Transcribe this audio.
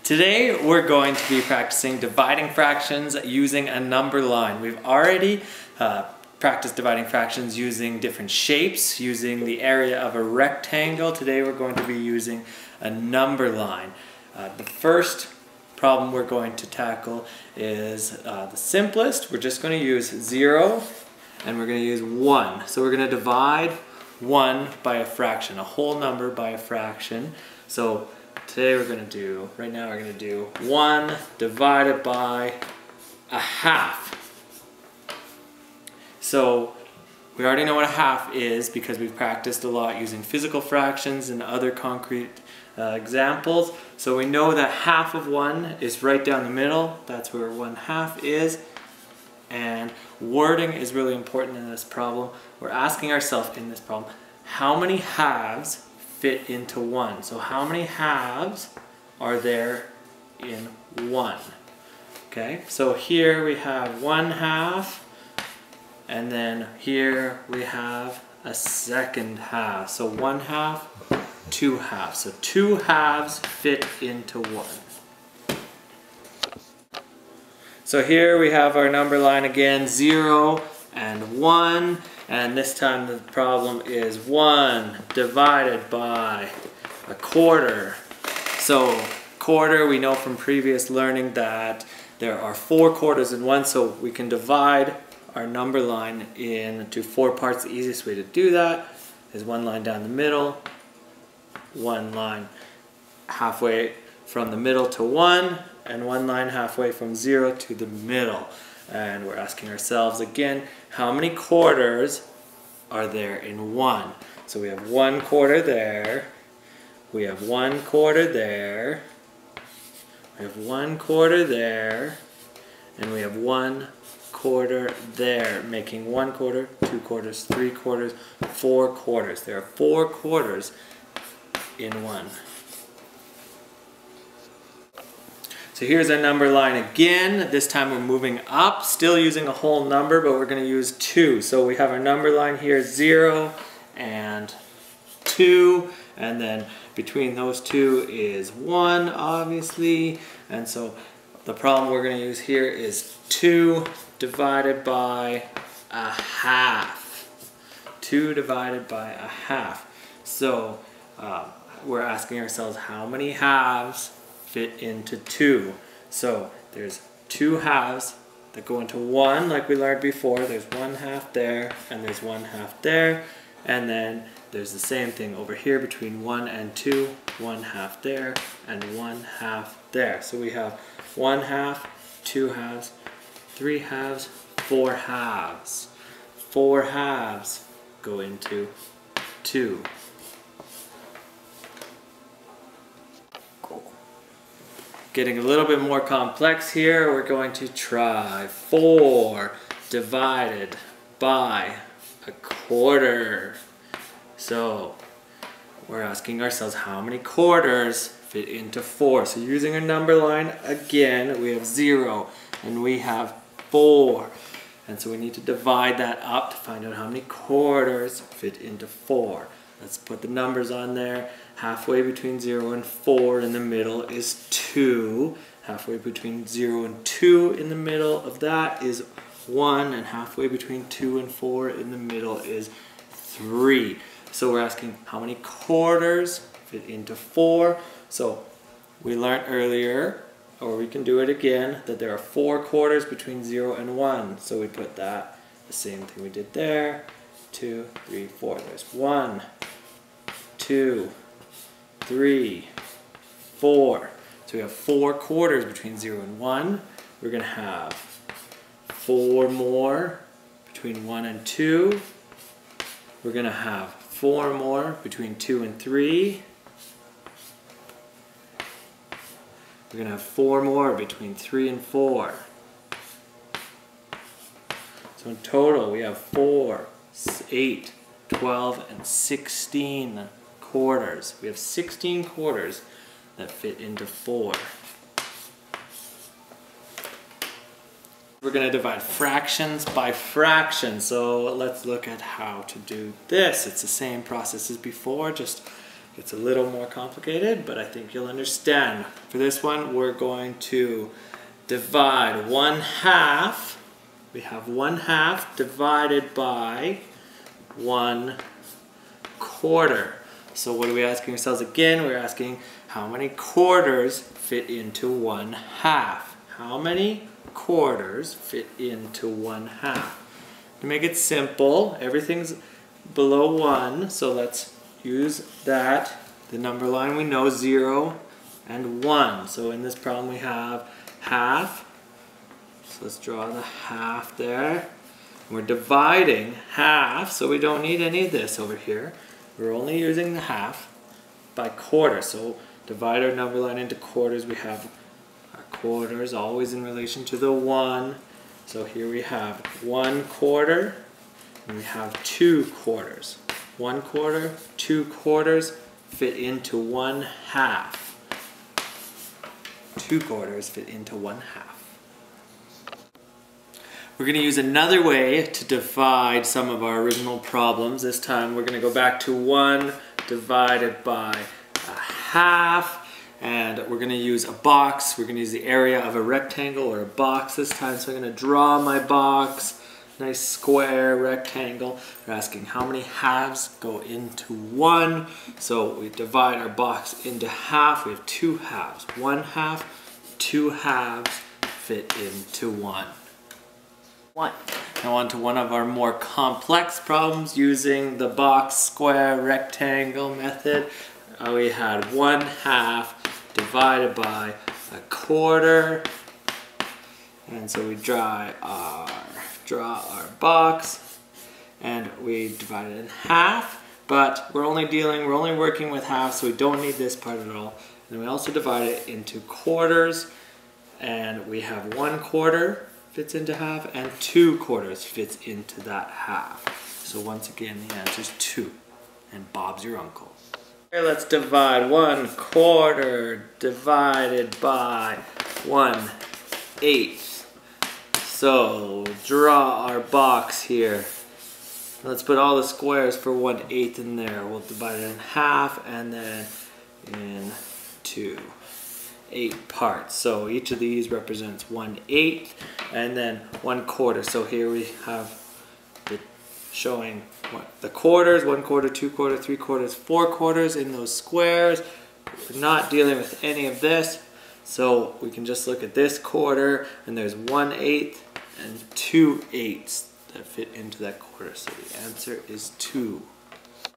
Today we're going to be practicing dividing fractions using a number line. We've already practiced dividing fractions using different shapes, using the area of a rectangle. Today we're going to be using a number line. The first problem we're going to tackle is the simplest. We're just going to use 0 and we're going to use 1. So we're going to divide 1 by a fraction, a whole number by a fraction. So today we're going to do, right now we're going to do 1 divided by a half. So we already know what a half is because we've practiced a lot using physical fractions and other concrete examples. So we know that half of 1 is right down the middle. That's where 1/2 is. And wording is really important in this problem. We're asking ourselves in this problem, how many halves fit into 1? So how many halves are there in 1? Okay, so here we have 1/2, and then here we have a second half. So 1/2, 2 halves. So 2 halves fit into 1. So here we have our number line again, 0 and 1. And this time the problem is 1 divided by a quarter. So quarter, we know from previous learning that there are 4 quarters in 1, so we can divide our number line into 4 parts. The easiest way to do that is 1 line down the middle, 1 line halfway from the middle to 1, and 1 line halfway from 0 to the middle. And we're asking ourselves again, how many quarters are there in 1? So we have 1 quarter there, we have 1 quarter there, we have 1 quarter there, and we have 1 quarter there, making 1 quarter, 2 quarters, 3 quarters, 4 quarters. There are 4 quarters in 1. So here's our number line again. This time we're moving up, still using a whole number, but we're going to use 2. So we have our number line here, 0 and 2, and then between those two is 1, obviously. And so the problem we're going to use here is 2 divided by a half. 2 divided by a half. So we're asking ourselves how many halves fit into 2. So there's 2 halves that go into 1 like we learned before. There's 1/2 there and there's 1/2 there, and then there's the same thing over here between 1 and 2, 1/2 there and 1/2 there. So we have 1/2, 2 halves, 3 halves, 4 halves. 4 halves go into 2. Getting a little bit more complex here, we're going to try 4 divided by a quarter. So we're asking ourselves how many quarters fit into 4. So using a number line again, we have 0 and we have 4. And so we need to divide that up to find out how many quarters fit into 4. Let's put the numbers on there. Halfway between 0 and 4 in the middle is 2. Halfway between 0 and 2 in the middle of that is 1. And halfway between 2 and 4 in the middle is 3. So we're asking how many quarters fit into 4. So we learned earlier, or we can do it again, that there are 4 quarters between 0 and 1. So we put that, the same thing we did there. 2, 3, 4. There's 1, 2, 3, 4. So we have 4 quarters between 0 and 1. We're going to have 4 more between 1 and 2. We're going to have 4 more between 2 and 3. We're going to have 4 more between 3 and 4. So in total we have 4, 8, 12, and 16 quarters. We have 16 quarters that fit into 4. We're going to divide fractions by fractions. So let's look at how to do this. It's the same process as before, just It's a little more complicated, but I think you'll understand. For this one, we're going to divide 1/2. We have 1/2 divided by 1/4. So what are we asking ourselves again? We're asking how many quarters fit into 1/2? How many quarters fit into 1/2? To make it simple, everything's below 1, so let's use that. The number line we know, 0 and 1. So in this problem we have half. So let's draw the half there. We're dividing half, so we don't need any of this over here. We're only using the half by quarter. So divide our number line into quarters. We have our quarters always in relation to the 1. So here we have 1/4 and we have 2/4. 1/4, 2/4 fit into 1/2. 2/4 fit into 1/2. We're going to use another way to divide some of our original problems. This time we're going to go back to 1 divided by 1/2, and we're going to use a box. We're going to use the area of a rectangle or a box this time. So I'm going to draw my box. Nice square rectangle. We're asking how many halves go into 1. So we divide our box into half. We have 2 halves. 1/2, 2 halves fit into 1. Now on to one of our more complex problems using the box, square, rectangle method. We had 1/2 divided by 1/4. And so we draw our box and we divide it in half, but we're only working with half, so we don't need this part at all. And then we also divide it into quarters, and we have 1/4 fits into half and 2/4 fits into that half. So once again the answer is 2, and Bob's your uncle. Okay, let's divide 1/4 divided by 1/8. So draw our box here. Let's put all the squares for 1/8 in there. We'll divide it in half and then into 8 parts. So each of these represents 1/8 and then 1/4. So here we have showing the quarters, 1/4, 2/4, 3/4, 4/4 in those squares. We're not dealing with any of this. So we can just look at this quarter, and there's 1/8 and 2/8 that fit into that quarter. So the answer is 2.